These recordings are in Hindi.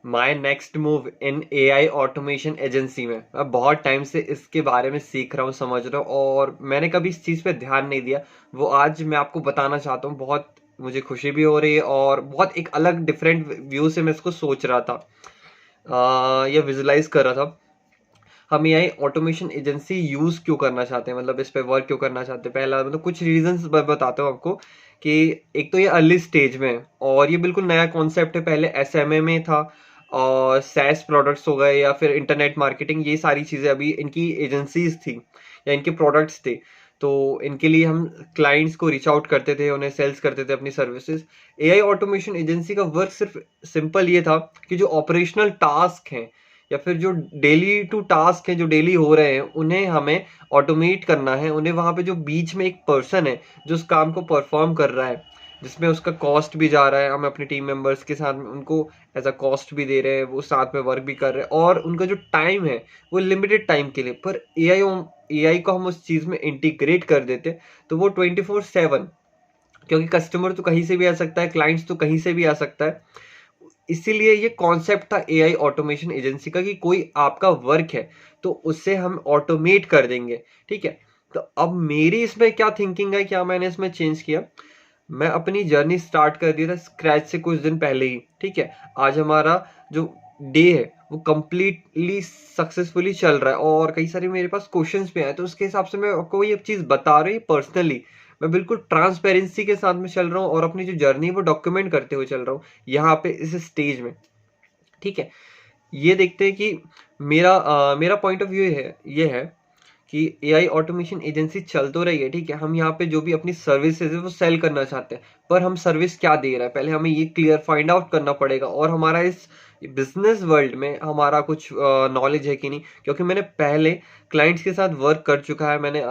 My next move in AI automation agency में। मैं बहुत टाइम से इसके बारे में सीख रहा हूँ, समझ रहा हूँ, और मैंने कभी इस चीज़ पे ध्यान नहीं दिया। वो आज मैं आपको बताना चाहता हूँ। बहुत मुझे खुशी भी हो रही है और बहुत एक अलग डिफरेंट व्यू से मैं इसको सोच रहा था, या विजुलाइज कर रहा था। हम एआई ऑटोमेशन एजेंसी यूज क्यों करना चाहते हैं, मतलब इस पे वर्क क्यों करना चाहते हैं। पहला मतलब कुछ रीजंस बताता हूँ आपको कि एक तो ये अर्ली स्टेज में है और ये बिल्कुल नया कॉन्सेप्ट है। पहले एसएमए में था और सैस प्रोडक्ट्स हो गए या फिर इंटरनेट मार्केटिंग, ये सारी चीजें अभी इनकी एजेंसीज थी या इनके प्रोडक्ट्स थे। तो इनके लिए हम क्लाइंट्स को रीच आउट करते थे, उन्हें सेल्स करते थे अपनी सर्विसेज। एआई ऑटोमेशन एजेंसी का वर्क सिर्फ सिंपल ये था कि जो ऑपरेशनल टास्क हैं या फिर जो डेली टू टास्क है जो डेली हो रहे हैं उन्हें हमें ऑटोमेट करना है। उन्हें वहां पे जो बीच में एक पर्सन है जो उस काम को परफॉर्म कर रहा है, जिसमें उसका कॉस्ट भी जा रहा है, हम अपने टीम मेंबर्स के साथ में उनको एज अ कॉस्ट भी दे रहे हैं, वो साथ में वर्क भी कर रहे हैं, और उनका जो टाइम है वो लिमिटेड टाइम के लिए। पर एआई को हम उस चीज में इंटीग्रेट कर देते तो वो 24/7, क्योंकि कस्टमर तो कहीं से भी आ सकता है, क्लाइंट्स तो कहीं से भी आ सकता है। इसीलिए ये कॉन्सेप्ट था एआई ऑटोमेशन एजेंसी का कि कोई आपका वर्क है तो उससे हम ऑटोमेट कर देंगे। ठीक है, तो अब मेरी इसमें क्या थिंकिंग है, क्या मैंने इसमें चेंज किया। मैं अपनी जर्नी स्टार्ट कर दिया था स्क्रैच से कुछ दिन पहले ही। ठीक है, आज हमारा जो डे है वो कंप्लीटली सक्सेसफुली चल रहा है और कई सारे मेरे पास क्वेश्चंस भी आए, तो उसके हिसाब से मैं आपको ये चीज़ बता रही पर्सनली। मैं बिल्कुल ट्रांसपेरेंसी के साथ में चल रहा हूँ और अपनी जो जर्नी है वो डॉक्यूमेंट करते हुए चल रहा हूँ यहाँ पे इस स्टेज में। ठीक है, ये देखते हैं कि मेरा पॉइंट ऑफ व्यू है ये है कि एआई ऑटोमेशन एजेंसी चल तो रही है। ठीक है, हम यहाँ पे जो भी अपनी सर्विसेज है वो सेल करना चाहते हैं, पर हम सर्विस क्या दे रहा है पहले हमें ये क्लियर फाइंड आउट करना पड़ेगा, और हमारा इस बिजनेस वर्ल्ड में हमारा कुछ नॉलेज है कि नहीं। क्योंकि मैंने पहले क्लाइंट्स के साथ वर्क कर चुका है, मैंने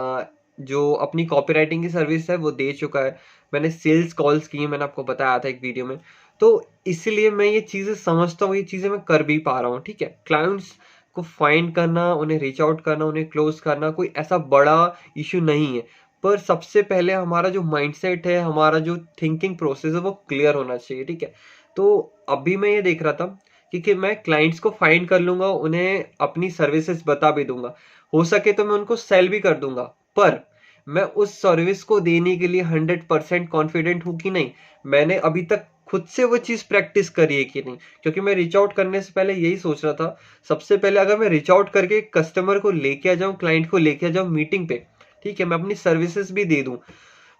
जो अपनी कॉपीराइटिंग की सर्विस है वो दे चुका है, मैंने सेल्स कॉल्स की, मैंने आपको बताया था एक वीडियो में। तो इसलिए मैं ये चीज़ें समझता हूँ, ये चीज़ें मैं कर भी पा रहा हूँ। ठीक है, क्लाइंट्स को फाइंड करना, उन्हें रीच आउट करना, उन्हें क्लोज करना कोई ऐसा बड़ा इशू नहीं है। पर सबसे पहले हमारा जो माइंडसेट है, हमारा जो थिंकिंग प्रोसेस है वो क्लियर होना चाहिए। ठीक है, तो अभी मैं ये देख रहा था कि मैं क्लाइंट्स को फाइंड कर लूंगा, उन्हें अपनी सर्विसेज बता भी दूंगा, हो सके तो मैं उनको सेल भी कर दूंगा। पर मैं उस सर्विस को देने के लिए 100% कॉन्फिडेंट हूँ कि नहीं, मैंने अभी तक खुद से वो चीज़ प्रैक्टिस करी है कि नहीं। क्योंकि मैं रीच आउट करने से पहले यही सोच रहा था, सबसे पहले अगर मैं रीच आउट करके कस्टमर को लेके आ जाऊं, क्लाइंट को लेके आ जाऊं मीटिंग पे, ठीक है, मैं अपनी सर्विसेज भी दे दूं,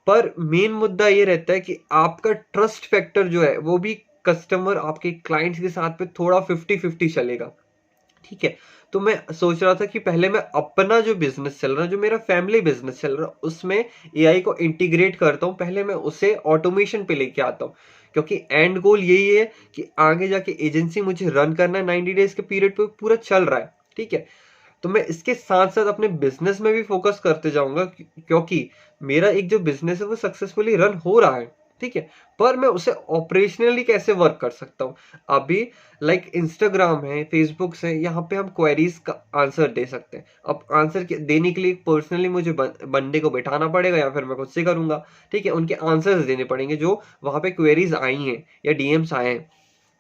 पर मेन मुद्दा ये रहता है कि आपका ट्रस्ट फैक्टर जो है वो भी कस्टमर आपके क्लाइंट्स के साथ पे थोड़ा 50-50 चलेगा। ठीक है, तो मैं सोच रहा था कि पहले मैं अपना जो बिजनेस चल रहा है, जो मेरा फैमिली बिजनेस चल रहा है, उसमें एआई को इंटीग्रेट करता हूँ, पहले मैं उसे ऑटोमेशन पे लेके आता हूँ। क्योंकि एंड गोल यही है कि आगे जाके एजेंसी मुझे रन करना है, 90 डेज के पीरियड पे पूरा चल रहा है। ठीक है, तो मैं इसके साथ साथ अपने बिजनेस में भी फोकस करते जाऊंगा, क्योंकि मेरा एक जो बिजनेस है वो सक्सेसफुली रन हो रहा है। ठीक है, पर मैं उसे ऑपरेशनली कैसे वर्क कर सकता हूँ। अभी लाइक इंस्टाग्राम है, फेसबुक से, यहाँ पे हम क्वेरीज का आंसर दे सकते हैं। अब आंसर देने के लिए पर्सनली मुझे बंदे को बैठाना पड़ेगा या फिर मैं खुद से करूंगा। ठीक है, उनके आंसर्स देने पड़ेंगे जो वहां पे क्वेरीज आई हैं या डीएम्स आए हैं।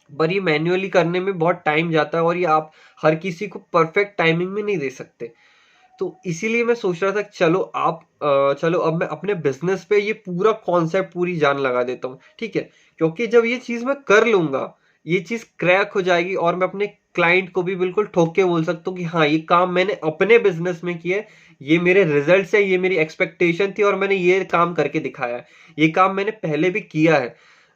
पर ये मैन्युअली करने में बहुत टाइम जाता है और ये आप हर किसी को परफेक्ट टाइमिंग में नहीं दे सकते। तो इसीलिए मैं सोच रहा था चलो अब मैं अपने बिजनेस पे ये पूरा कॉन्सेप्ट पूरी जान लगा देता हूँ। ठीक है, क्योंकि जब ये चीज मैं कर लूंगा, ये चीज क्रैक हो जाएगी और मैं अपने क्लाइंट को भी बिल्कुल ठोक के बोल सकता हूँ कि हाँ, ये काम मैंने अपने बिजनेस में किया है, ये मेरे रिजल्ट है, ये मेरी एक्सपेक्टेशन थी और मैंने ये काम करके दिखाया है, ये काम मैंने पहले भी किया है।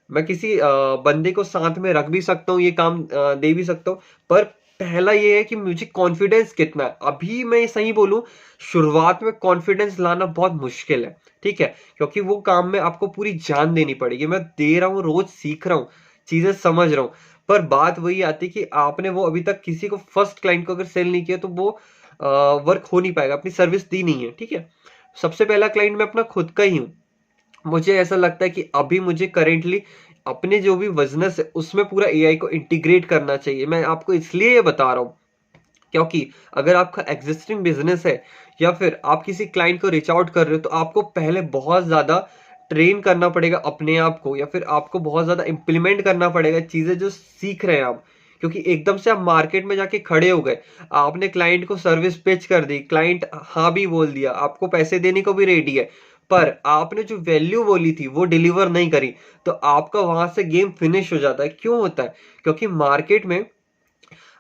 मैं किसी बंदे को साथ में रख भी सकता हूँ, ये काम दे भी सकता हूँ। पर पहला ये है कि मुझे कॉन्फिडेंस कितना है। अभी मैं सही बोलूं, शुरुआत में कॉन्फिडेंस लाना बहुत मुश्किल है। ठीक है, क्योंकि वो काम में आपको पूरी जान देनी पड़ेगी। मैं दे रहा हूँ, रोज सीख रहा हूँ, चीजें समझ रहा हूँ, पर बात वही आती है कि आपने वो अभी तक किसी को फर्स्ट क्लाइंट को अगर सेल नहीं किया तो वो वर्क हो नहीं पाएगा, अपनी सर्विस दी नहीं है। ठीक है, सबसे पहला क्लाइंट मैं अपना खुद का ही हूँ। मुझे ऐसा लगता है कि अभी मुझे करेंटली अपने जो भी बिजनेस है उसमें पूरा एआई को इंटीग्रेट करना चाहिए। मैं आपको इसलिए ये बता रहा हूँ क्योंकि अगर आपका एग्जिस्टिंग बिजनेस है या फिर आप किसी क्लाइंट को रीच आउट कर रहे हो तो आपको पहले बहुत ज्यादा ट्रेन करना पड़ेगा अपने आप को, या फिर आपको बहुत ज्यादा इम्प्लीमेंट करना पड़ेगा चीजें जो सीख रहे हैं आप। क्योंकि एकदम से आप मार्केट में जाके खड़े हो गए, आपने क्लाइंट को सर्विस पिच कर दी, क्लाइंट हाँ भी बोल दिया, आपको पैसे देने को भी रेडी है, पर आपने जो वैल्यू बोली थी वो डिलीवर नहीं करी, तो आपका वहां से गेम फिनिश हो जाता है। क्यों होता है? क्योंकि मार्केट में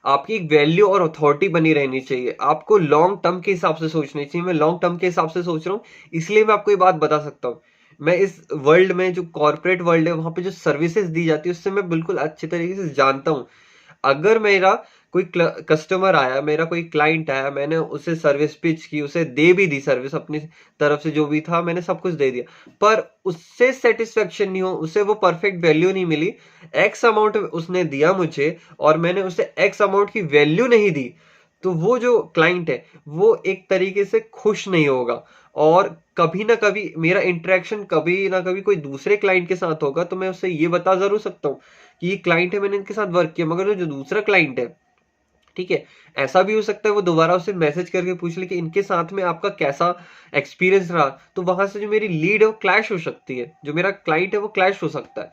आपकी एक वैल्यू और अथॉरिटी बनी रहनी चाहिए। आपको लॉन्ग टर्म के हिसाब से सोचनी चाहिए। मैं लॉन्ग टर्म के हिसाब से सोच रहा हूँ, इसलिए मैं आपको ये बात बता सकता हूँ। मैं इस वर्ल्ड में, जो कॉर्पोरेट वर्ल्ड है, वहां पे जो सर्विसेज दी जाती है उससे मैं बिल्कुल अच्छे तरीके से जानता हूँ। अगर मेरा कोई कस्टमर आया, मेरा कोई क्लाइंट आया, मैंने उसे सर्विस पिच की, उसे दे भी दी सर्विस, अपनी तरफ से जो भी था मैंने सब कुछ दे दिया, पर उससे सेटिस्फेक्शन नहीं हो, उसे वो परफेक्ट वैल्यू नहीं मिली, एक्स अमाउंट उसने दिया मुझे और मैंने उसे एक्स अमाउंट की वैल्यू नहीं दी, तो वो जो क्लाइंट है वो एक तरीके से खुश नहीं होगा। और कभी ना कभी मेरा इंटरेक्शन कभी ना कभी कोई दूसरे क्लाइंट के साथ होगा, तो मैं उससे ये बता जरूर सकता हूँ कि ये क्लाइंट है, मैंने इनके साथ वर्क किया, मगर जो दूसरा क्लाइंट है, ठीक है, ऐसा भी हो सकता है वो दोबारा उसे मैसेज करके पूछ ले कि इनके साथ में आपका कैसा एक्सपीरियंस रहा, तो वहां से जो मेरी लीड है वो क्लैश हो सकती है, जो मेरा क्लाइंट है वो क्लैश हो सकता है,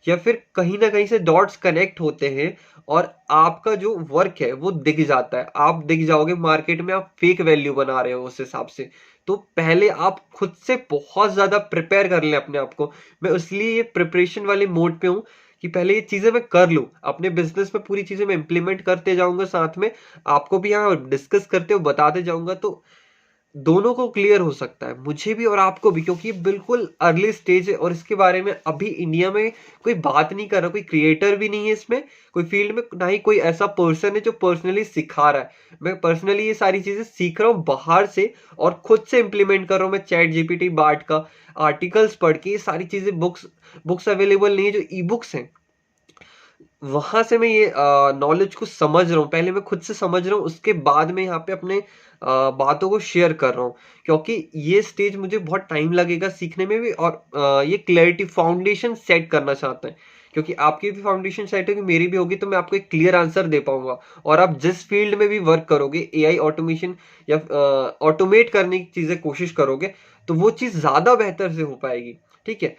या फिर कहीं ना कहीं से डॉट्स कनेक्ट होते हैं और आपका जो वर्क है वो दिख जाता है, आप दिख जाओगे मार्केट में, आप फेक वैल्यू बना रहे हो उस हिसाब से। तो पहले आप खुद से बहुत ज्यादा प्रिपेयर कर लें अपने आप को। मैं इसलिए ये प्रिपरेशन वाले मोड पे हूँ कि पहले ये चीजें मैं कर लूं, अपने बिजनेस में पूरी चीजें मैं इंप्लीमेंट करते जाऊंगा, साथ में आपको भी यहाँ डिस्कस करते हुए बताते जाऊंगा, तो दोनों को क्लियर हो सकता है, मुझे भी और आपको भी, क्योंकि ये बिल्कुल अर्ली स्टेज है और इसके बारे में अभी इंडिया में कोई बात नहीं कर रहा, कोई क्रिएटर भी नहीं है इसमें, कोई फील्ड में, ना ही कोई ऐसा पर्सन है जो पर्सनली सिखा रहा है। मैं पर्सनली ये सारी चीजें सीख रहा हूँ बाहर से और खुद से इंप्लीमेंट कर रहा हूँ। मैं चैट जीपीटी, बार्ट का आर्टिकल्स पढ़ के ये सारी चीजें, बुक्स बुक्स अवेलेबल नहीं है, जो ई बुक्स हैं वहां से मैं ये नॉलेज को समझ रहा हूँ, पहले मैं खुद से समझ रहा हूँ, उसके बाद में यहाँ पे अपने बातों को शेयर कर रहा हूँ, क्योंकि ये स्टेज मुझे बहुत टाइम लगेगा सीखने में भी, और ये क्लैरिटी फाउंडेशन सेट करना चाहते हैं, क्योंकि आपकी भी फाउंडेशन सेट होगी, मेरी भी होगी, तो मैं आपको एक क्लियर आंसर दे पाऊंगा। और आप जिस फील्ड में भी वर्क करोगे, एआई ऑटोमेशन या ऑटोमेट करने की चीजें कोशिश करोगे, तो वो चीज ज्यादा बेहतर से हो पाएगी। ठीक है,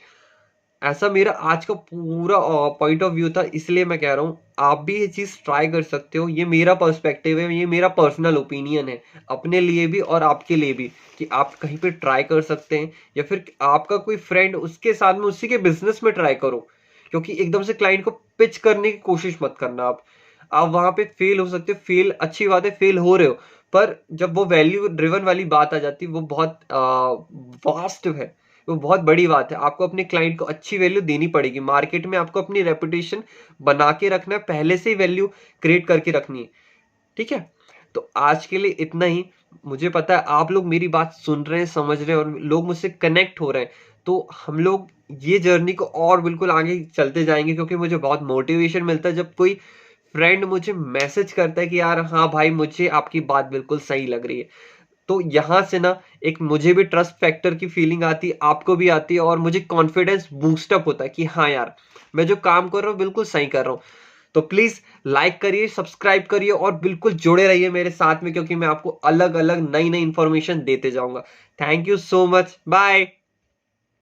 ऐसा मेरा आज का पूरा पॉइंट ऑफ व्यू था, इसलिए मैं कह रहा हूँ आप भी ये चीज ट्राई कर सकते हो। ये मेरा पर्सपेक्टिव है, ये मेरा पर्सनल ओपिनियन है, अपने लिए भी और आपके लिए भी, कि आप कहीं पे ट्राई कर सकते हैं, या फिर आपका कोई फ्रेंड, उसके साथ में उसी के बिजनेस में ट्राई करो, क्योंकि एकदम से क्लाइंट को पिच करने की कोशिश मत करना। आप वहां पे फेल हो सकते हो, फेल अच्छी बात है, फेल हो रहे हो, पर जब वो वैल्यू ड्रिवन वाली बात आ जाती है, वो बहुत वास्ट है, वो बहुत बड़ी बात है। आपको अपने क्लाइंट को अच्छी वैल्यू देनी पड़ेगी, मार्केट में आपको अपनी रेपुटेशन बना के रखना है, पहले से ही वैल्यू क्रिएट करके रखनी है। ठीक है, तो आज के लिए इतना ही। मुझे पता है आप लोग मेरी बात सुन रहे हैं, समझ रहे हैं, और लोग मुझसे कनेक्ट हो रहे हैं, तो हम लोग ये जर्नी को और बिल्कुल आगे चलते जाएंगे, क्योंकि मुझे बहुत मोटिवेशन मिलता है जब कोई फ्रेंड मुझे मैसेज करता है कि यार हाँ भाई, मुझे आपकी बात बिल्कुल सही लग रही है, तो यहां से ना एक मुझे भी ट्रस्ट फैक्टर की फीलिंग आती है, आपको भी आती है, और मुझे कॉन्फिडेंस बूस्टअप होता है कि हाँ यार, मैं जो काम कर रहा हूँ बिल्कुल सही कर रहा हूँ। तो प्लीज लाइक करिए, सब्सक्राइब करिए, और बिल्कुल जुड़े रहिए मेरे साथ में, क्योंकि मैं आपको अलग अलग नई नई इंफॉर्मेशन देते जाऊंगा। Thank you so much, bye.